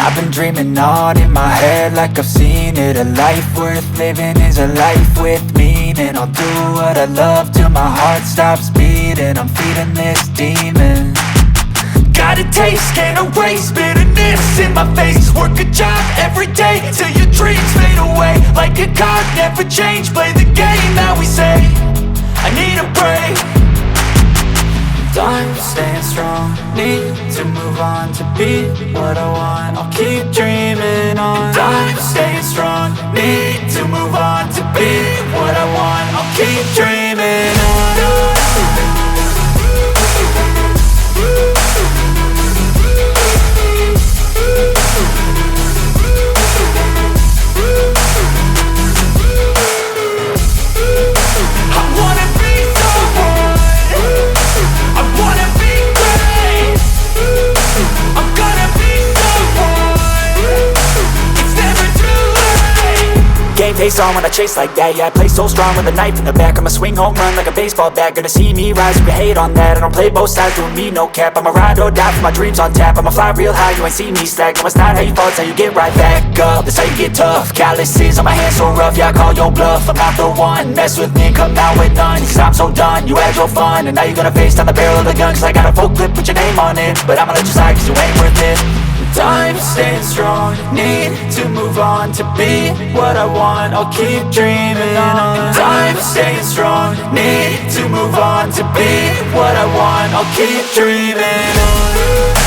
I've been dreaming on in my head like I've seen it. A life worth living is a life with meaning. I'll do what I love till my heart stops beating. I'm feeding this demon. Got a taste, can't erase bitterness in my face. Work a job every day till your dreams fade away. Like a card, never change, play the game that we say. I need a break. I'm staying strong, need to move on to be what I want. I'll keep dreaming on. I'm staying strong, need to move on to be what I want. I'll keep dreaming on. Game face on when I chase like that. Yeah, I play so strong with a knife in the back. I'ma swing home run like a baseball bat. Gonna see me rise, you can hate on that. I don't play both sides, doing me no cap. I'ma ride or die for my dreams on tap. I'ma fly real high, you ain't see me slack. No, it's not how you fall, it's how you get right back up. That's how you get tough. Calluses on my hands so rough, yeah, I call your bluff. I'm not the one, mess with me, come down with none. Cause I'm so done, you had your fun. And now you're gonna face down the barrel of the gun. Cause I got a full clip, put your name on it. But I'ma let you slide cause you ain't worth it. I'm staying strong, need to move on to be what I want. I'll keep dreaming on. I'm staying strong, need to move on to be what I want. I'll keep dreaming on.